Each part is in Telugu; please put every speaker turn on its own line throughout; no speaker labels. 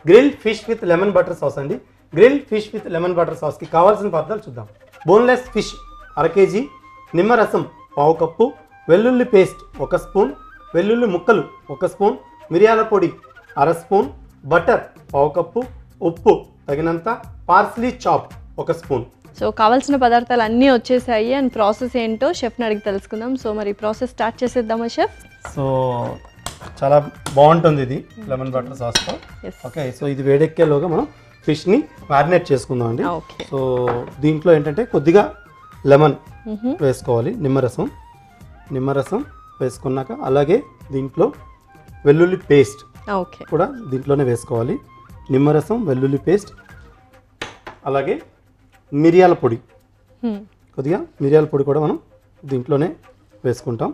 Grill fish with lemon butter sauce అండి. Grill fish with lemon butter సాస్కి కావాల్సిన పదార్థాలు చూద్దాం. బోన్లెస్ ఫిష్ 1 kg, నిమ్మరసం 1/2 కప్పు, వెల్లుల్లి పేస్ట్ 1 స్పూన్, వెల్లుల్లి ముక్కలు 1 స్పూన్, మిరియాల పొడి 1/2 స్పూన్, బటర్ 1/2 కప్పు, ఉప్పు తగినంత, పార్స్లీ చాప్ 1 స్పూన్.
సో కావాల్సిన పదార్థాలు అన్నీ వచ్చేసాయి అండ్ ప్రాసెస్ ఏంటో షెఫ్ని అడిగి తెలుసుకుందాం. సో మరి ప్రాసెస్ స్టార్ట్ చేసేద్దామా షెఫ్?
సో చాలా బాగుంటుంది ఇది లెమన్ బటర్ సాస్తో. ఓకే, సో ఇది వేడెక్కేలోగా మనం ఫిష్ని మ్యారినేట్ చేసుకుందాం అండి. సో దీంట్లో ఏంటంటే కొద్దిగా లెమన్ వేసుకోవాలి, నిమ్మరసం వేసుకున్నాక అలాగే దీంట్లో వెల్లుల్లి పేస్ట్ కూడా దీంట్లోనే వేసుకోవాలి. నిమ్మరసం, వెల్లుల్లి పేస్ట్, అలాగే మిరియాల పొడి, కొద్దిగా మిరియాల పొడి కూడా మనం దీంట్లోనే వేసుకుంటాం.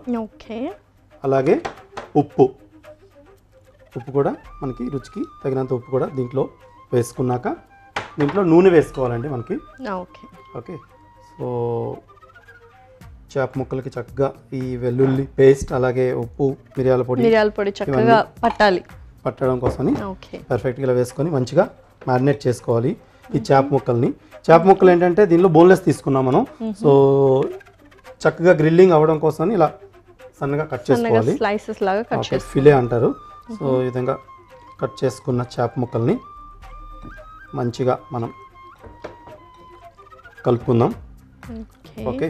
అలాగే ఉప్పు కూడా మనకి రుచికి తగినంత ఉప్పు కూడా దీంట్లో వేసుకున్నాక దీంట్లో నూనె వేసుకోవాలండి మనకి. ఓకే, సో చేప ముక్కలకి చక్కగా ఈ వెల్లుల్లి పేస్ట్ అలాగే ఉప్పు మిరియాల పొడి
చక్కగా
పట్టడం కోసమని పర్ఫెక్ట్గా ఇలా వేసుకొని మంచిగా మ్యారినేట్ చేసుకోవాలి ఈ చేప ముక్కలు ఏంటంటే దీనిలో బోన్లెస్ తీసుకున్నాం మనం. సో చక్కగా గ్రిల్లింగ్ అవ్వడం కోసం ఇలా సన్నగా కట్ చేసుకోవాలి, ఫిలే అంటారు. సో ఈ విధంగా కట్ చేసుకున్న చేప ముక్కల్ని మంచిగా మనం కలుపుకుందాం. ఓకే,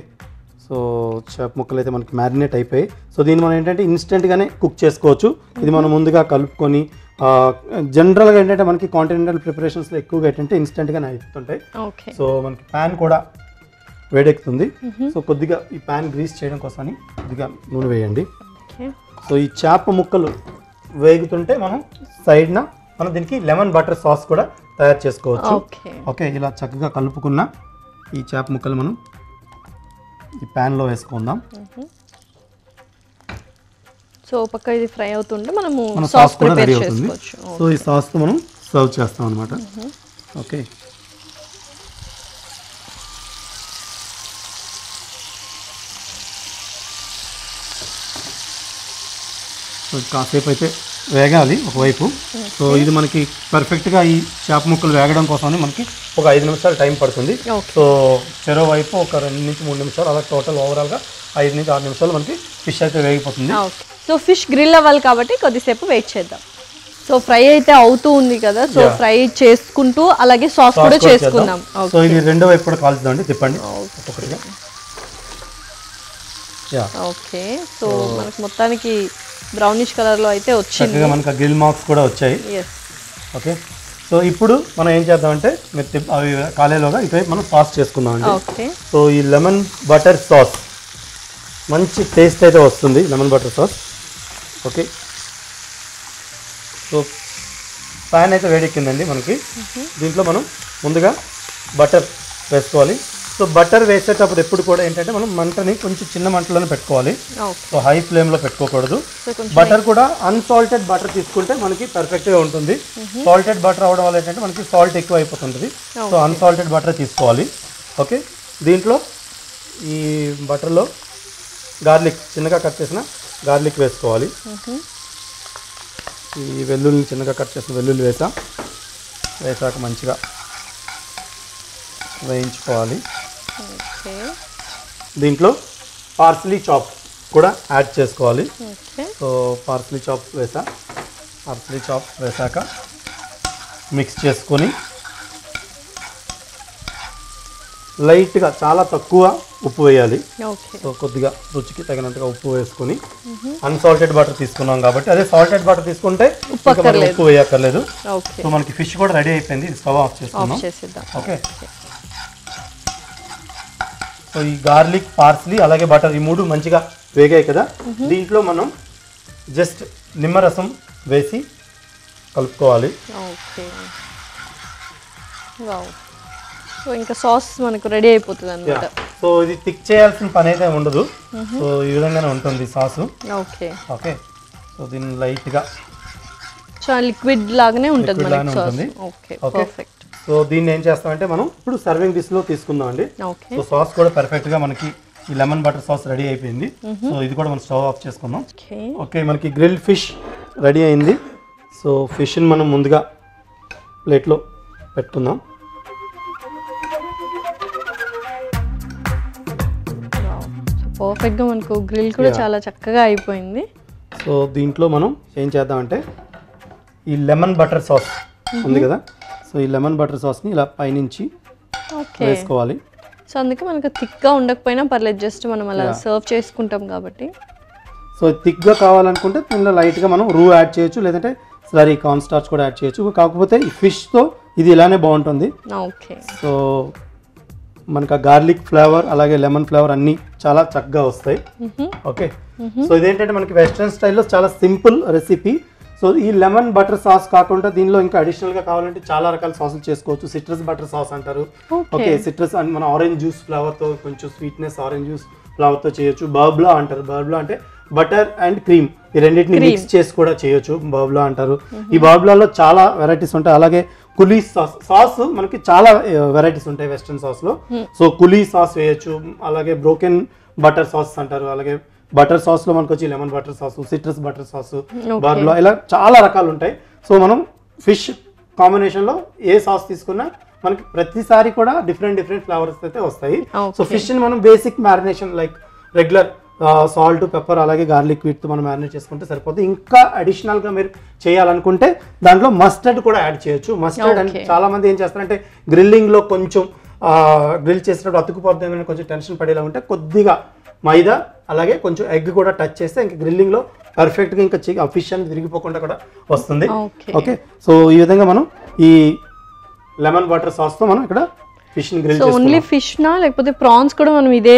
సో చేప ముక్కలు అయితే మనకి మ్యారినేట్ అయిపోయి, సో దీన్ని మనం ఏంటంటే ఇన్స్టెంట్గానే కుక్ చేసుకోవచ్చు. ఇది మనం ముందుగా కలుపుకొని జనరల్గా ఏంటంటే మనకి కాంటినెంటల్ ప్రిపరేషన్స్లో ఎక్కువగా ఏంటంటే ఇన్స్టెంట్గానే అయిపోతుంటాయి. సో మనకి ప్యాన్ కూడా వేడెక్కుతుంది. సో కొద్దిగా ఈ ప్యాన్ గ్రీస్ చేయడం కోసమని కొద్దిగా నూనె వేయండి. సో ఈ చేప ముక్కలు వేగుతుంటే మనం సైడ్న మనం దీనికి లెమన్ బటర్ సాస్ కూడా తయారు చేసుకోవచ్చు. ఓకే, ఇలా చక్కగా కలుపుకున్న ఈ చేప ముక్కలు మనం ఈ ప్యాన్లో వేసుకుందాం.
సో పక్క ఇది ఫ్రై అవుతుంటే
మన సాస్ కూడా రెడీ అవుతుంది. సో ఈ సాస్తో మనం సర్వ్ చేస్తాం అనమాట. ఓకే, కాసేపు అయితే వేగాలి ఒకవైపు. సో ఇది మనకి పర్ఫెక్ట్గా ఈ చేప ముక్కలు వేగడం కోసమని మనకి ఒక 5 నిమిషాలు టైం పడుతుంది. సో చెరో వైపు ఒక 2 నుంచి 3 నిమిషాలు, అలా టోటల్ ఓవరాల్గా 5 నుంచి 6 నిమిషాలు మనకి ఫిష్ అయితే వేగిపోతుంది.
సో ఫిష్ గ్రిల్ అవ్వాలి కాబట్టి కొద్దిసేపు వెయిట్ చేద్దాం. సో ఫ్రై అయితే అవుతూ ఉంది కదా, సో ఫ్రై చేసుకుంటూ అలాగే సాస్ కూడా చేసుకుందాం.
సో ఇది రెండో వైపు కూడా కాల్చుదామండి, తిప్పండి ఒక్కొక్కటిగా.
ఓకే, సో మనకి మొత్తానికి బ్రౌనిష్ కలర్లో అయితే వచ్చింది,
మనకి గ్రిల్ మార్క్స్ కూడా వచ్చాయి. ఓకే, సో ఇప్పుడు మనం ఏం చేద్దామంటే అవి కాలేలోగా ఇటువైపు మనం సాస్ చేసుకుందాం అండి. సో ఈ లెమన్ బటర్ సాస్ మంచి టేస్ట్ అయితే వస్తుంది, lemon butter sauce. Okay, so pan అయితే వేడెక్కిందండి మనకి. దీంట్లో మనం ముందుగా బటర్ వేసుకోవాలి. సో బటర్ వేసేటప్పుడు ఎప్పుడు కూడా ఏంటంటే మనం మంటని కొంచెం చిన్న మంటలోనే పెట్టుకోవాలి. సో హై ఫ్లేమ్లో పెట్టుకోకూడదు. బటర్ కూడా అన్సాల్టెడ్ బటర్ తీసుకుంటే మనకి పర్ఫెక్ట్గా ఉంటుంది. సాల్టెడ్ బటర్ అవడం వల్ల ఏంటంటే మనకి సాల్ట్ ఎక్కువ అయిపోతుంటుంది. సో అన్సాల్టెడ్ బటర్ తీసుకోవాలి. ఓకే, దీంట్లో ఈ బటర్లో గార్లిక్, చిన్నగా కట్ చేసిన గార్లిక్ వేసుకోవాలి. ఈ వెల్లుల్లి, చిన్నగా కట్ చేసిన వెల్లుల్లి వేసాక మంచిగా వేయించుకోవాలి. దీంట్లో పార్స్లీ చాప్ కూడా యాడ్ చేసుకోవాలి. సో పార్స్లీ చాప్ వేసాక మిక్స్ చేసుకొని లైట్గా, చాలా తక్కువ ఉప్పు వేయాలి. సో కొద్దిగా రుచికి తగినంతగా ఉప్పు వేసుకొని, అన్సాల్టెడ్ బటర్ తీసుకున్నాం కాబట్టి, అదే సాల్టెడ్ బటర్ తీసుకుంటే ఉప్పు వేయక్కర్లేదు. సో మనకి ఫిష్ కూడా రెడీ అయిపోయింది, స్టవ్ ఆఫ్ చేసుకున్నాం. ఓకే, సో ఈ గార్లిక్, పార్స్లీ అలాగే బటర్ ఈ మూడు మంచిగా వేగాయి కదా. దీంట్లో మనం జస్ట్ నిమ్మరసం వేసి కలుపుకోవాలి.
సో ఇంకా సాస్ మనకు రెడీ అయిపోతుంది అన్నమాట.
సో ఇది థిక్ చేయాల్సిన పని అయితే ఉండదు. సో ఈ విధంగానే ఉంటుంది సాసు.
ఓకే,
సో దీన్ని లైట్గా
చాలా లిక్విడ్ లాగానే ఉంటుంది మనకి సాస్. Okay, perfect.
సో దీన్ని ఏం చేస్తామంటే మనం ఇప్పుడు సర్వింగ్ డిష్లో తీసుకుందాం అండి. సో సాస్ కూడా పర్ఫెక్ట్గా మనకి ఈ లెమన్ బటర్ సాస్ రెడీ అయిపోయింది. సో ఇది కూడా మనం స్టవ్ ఆఫ్ చేసుకుందాం. ఓకే, మనకి గ్రిల్ ఫిష్ రెడీ అయింది. సో ఫిష్ని మనం ముందుగా ప్లేట్లో పెట్టుకుందాం.
పర్ఫెక్ట్గా మనకు గ్రిల్ కూడా చాలా చక్కగా అయిపోయింది.
సో దీంట్లో మనం ఏం చేద్దామంటే ఈ లెమన్ బటర్ సాస్ ఉంది కదా, సో ఈ లెమన్ బటర్ సాస్ని ఇలా పైనుంచి వేసుకోవాలి.
సో అందుకే మనకు థిక్గా ఉండకపోయినా పర్లేదు, జస్ట్ మనం అలా సర్వ్ చేసుకుంటాం కాబట్టి.
సో థిక్గా కావాలనుకుంటే దీనిలో లైట్గా మనం రూ యాడ్ చేయొచ్చు, లేదంటే స్లరీ కార్న్ స్టార్చ్ కూడా యాడ్ చేయొచ్చు. కాకపోతే ఈ ఫిష్తో ఇది ఇలానే బాగుంటుంది.
ఓకే.
సో మనకు ఆ గార్లిక్ ఫ్లేవర్ అలాగే లెమన్ ఫ్లేవర్ అన్నీ చాలా చక్కగా వస్తాయి. ఓకే. సో ఇదేంటంటే మనకి వెస్ట్రన్ స్టైల్లో చాలా సింపుల్ రెసిపీ. సో ఈ లెమన్ బటర్ సాస్ కాకుండా దీనిలో ఇంకా అడిషనల్గా కావాలంటే చాలా రకాల సాసులు చేసుకోవచ్చు. సిట్రస్ బటర్ సాస్ అంటారు. ఓకే, సిట్రస్ అని మన ఆరెంజ్ జ్యూస్ ఫ్లేవర్తో కొంచెం స్వీట్నెస్ ఆరెంజ్ జ్యూస్ ఫ్లేవర్తో చేయొచ్చు. బర్బ్లా అంటారు. బర్బ్లా అంటే బటర్ అండ్ క్రీమ్ ఈ రెండింటిని మిక్స్ చేసి కూడా చేయొచ్చు, బర్బ్లా అంటారు. ఈ బర్బ్లాలో చాలా వెరైటీస్ ఉంటాయి. అలాగే కులీ సాస్ మనకి చాలా వెరైటీస్ ఉంటాయి వెస్ట్రన్ సాస్లో. సో కులీ సాస్ వేయచ్చు, అలాగే బ్రోకెన్ బటర్ సాస్ అంటారు. అలాగే బటర్ సాస్లో మనకు వచ్చి lemon butter sauce, citrus butter sauce, బర్బ్లా, ఇలా చాలా రకాలు ఉంటాయి. సో మనం ఫిష్ కాంబినేషన్లో ఏ సాస్ తీసుకున్నా మనకి ప్రతిసారి కూడా డిఫరెంట్ ఫ్లేవర్స్ అయితే వస్తాయి. సో ఫిష్ని మనం basic marination like regular salt, pepper అలాగే గార్లిక్ వీటితో మనం మ్యారినేట్ చేసుకుంటే సరిపోతుంది. ఇంకా అడిషనల్గా మీరు చేయాలనుకుంటే దాంట్లో మస్టర్డ్ కూడా యాడ్ చేయొచ్చు. మస్టర్డ్ అంటే చాలా మంది ఏం చేస్తారంటే గ్రిల్లింగ్లో కొంచెం గ్రిల్ చేసేటప్పుడు అతుకుపోద్దామని కొంచెం టెన్షన్ పడేలా ఉంటే కొద్దిగా మైదా అలాగే కొంచెం ఎగ్ కూడా టచ్ చేస్తే ఇంకా గ్రిల్లింగ్లో పర్ఫెక్ట్గా ఇంకా ఫిష్ అనేది విరిగిపోకుండా కూడా వస్తుంది. ఓకే. సో ఈ విధంగా మనం ఈ లెమన్ వాటర్ సాస్తో మనం ఇక్కడ ఫిష్ ని గ్రిల్
చేసుకుంటాం. సో ఓన్లీ ఫిష్ నా లేకపోతే ప్రాన్స్ కూడా మనం ఇదే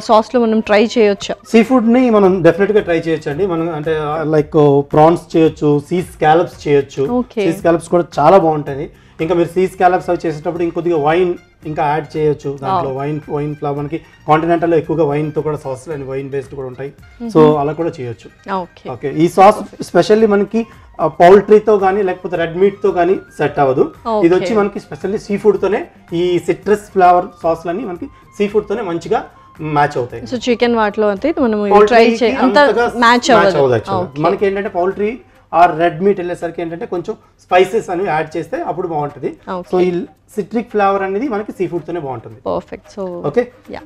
సాస్ లో మనం ట్రై చేయొచ్చా?
సీ ఫుడ్ ని మనం డెఫినెట్ గా ట్రై చేయొచ్చు అండి. మనం అంటే లైక్ ప్రాన్స్ చేయొచ్చు, సీ స్కాలప్స్ చేయొచ్చు. సీ స్కాలప్స్ కూడా చాలా బాగుంటాయి. ఇంకా మీరు సీ స్కాలప్స్ అవి చేసేటప్పుడు ఇంకొద్దిగా వైన్ ఇంకా యాడ్ చేయొచ్చు దాంట్లో. వైన్ ఫ్లేవర్ మనకి కాంటినెంటల్ లో ఎక్కువగా వైన్ తో కూడా సాస్ అండ్ వైన్ బేస్డ్ కూడా ఉంటాయి. సో అలా కూడా చేయొచ్చు. ఓకే. ఈ సాస్ స్పెషల్లీ మనకి పౌల్ట్రీతో కానీ లేకపోతే రెడ్ మీట్ తో కానీ సెట్ అవ్వదు. ఇది వచ్చి మనకి స్పెషల్లీ సీ ఫుడ్ తోనే ఈ సిట్రస్ ఫ్లేవర్ సాస్లన్నీ మనకి సీ ఫుడ్ తోనే మంచిగా మ్యాచ్ అవుతాయి.
సో చికెన్ వాటిలో అంటే మనం ట్రై అంత మ్యాచ్ అవ్వదు.
మనకి ఏంటంటే పౌల్ట్రీ ఆర్ రెడ్ మీట్ వెళ్ళేసరికి ఏంటంటే కొంచెం స్పైసెస్ అని యాడ్ చేస్తే అప్పుడు బాగుంటుంది. సో ఈ సిట్రిక్ ఫ్లేవర్ అనేది మనకి సీ ఫుడ్ తోనే బాగుంటుంది.
Perfect. So
okay.
Yeah.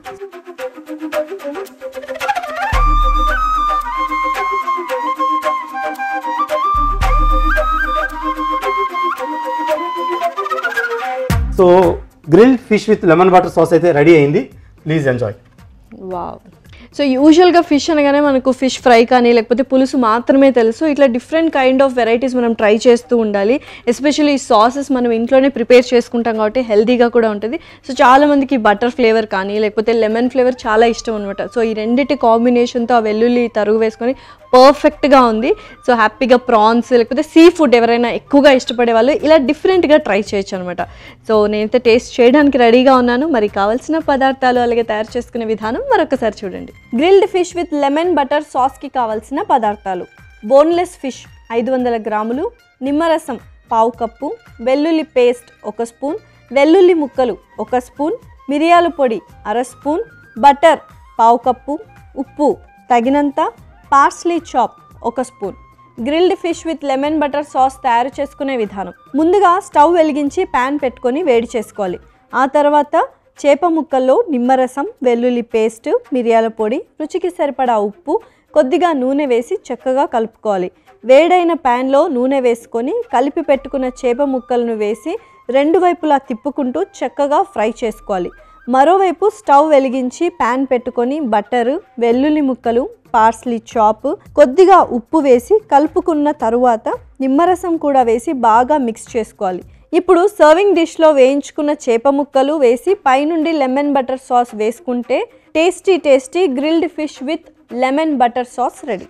So grilled fish with lemon water sauce అయితే రెడీ అయింది. Please enjoy.
వావ్. సో యూజువల్గా ఫిష్ అనగానే మనకు ఫిష్ ఫ్రై కానీ లేకపోతే పులుసు మాత్రమే తెలుసు. ఇట్లా డిఫరెంట్ కైండ్ ఆఫ్ వెరైటీస్ మనం ట్రై చేస్తూ ఉండాలి. ఎస్పెషల్లీ ఈ సాసెస్ మనం ఇంట్లోనే ప్రిపేర్ చేసుకుంటాం కాబట్టి హెల్తీగా కూడా ఉంటుంది. సో చాలామందికి బటర్ ఫ్లేవర్ కానీ లేకపోతే లెమన్ ఫ్లేవర్ చాలా ఇష్టం అనమాట. సో ఈ రెండింటి కాంబినేషన్తో ఆ వెల్లుల్లి తరుగు వేసుకొని పర్ఫెక్ట్గా ఉంది. సో హ్యాపీగా ప్రాన్స్ లేకపోతే సీ ఫుడ్ ఎవరైనా ఎక్కువగా ఇష్టపడే వాళ్ళు ఇలా డిఫరెంట్గా ట్రై చేయొచ్చు అనమాట. సో నేనైతే టేస్ట్ చేయడానికి రెడీగా ఉన్నాను. మరి కావాల్సిన పదార్థాలు అలాగే తయారు చేసుకునే విధానం మరొకసారి చూడండి. Grilled fish with lemon butter సాస్కి కావాల్సిన పదార్థాలు: బోన్లెస్ ఫిష్ 500 గ్రాములు, నిమ్మరసం 1/2 కప్పు, వెల్లుల్లి పేస్ట్ 1 స్పూన్, వెల్లుల్లి ముక్కలు 1 స్పూన్, మిరియాల పొడి 1/2 స్పూన్, బటర్ 1/2 కప్పు, ఉప్పు తగినంత, parsley chop 1 spoon. Grilled fish with lemon butter sauce తయారు చేసుకునే విధానం: ముందుగా స్టవ్ వెలిగించి ప్యాన్ పెట్టుకొని వేడి చేసుకోవాలి. ఆ తర్వాత చేప ముక్కల్లో నిమ్మరసం, వెల్లుల్లి పేస్ట్, మిరియాల పొడి, రుచికి సరిపడా ఉప్పు, కొద్దిగా నూనె వేసి చక్కగా కలుపుకోవాలి. వేడైన ప్యాన్లో నూనె వేసుకొని కలిపి పెట్టుకున్న చేప ముక్కలను వేసి 2 వైపులా తిప్పుకుంటూ చక్కగా ఫ్రై చేసుకోవాలి. మరోవైపు స్టవ్ వెలిగించి ప్యాన్ పెట్టుకొని బటర్, వెల్లుల్లి ముక్కలు, పార్స్లీ చాప్, కొద్దిగా ఉప్పు వేసి కలుపుకున్న తరువాత నిమ్మరసం కూడా వేసి బాగా మిక్స్ చేసుకోవాలి. ఇప్పుడు సర్వింగ్ డిష్లో వేయించుకున్న చేప ముక్కలు వేసి పైనుండి లెమన్ బటర్ సాస్ వేసుకుంటే tasty grilled fish with lemon butter sauce ready.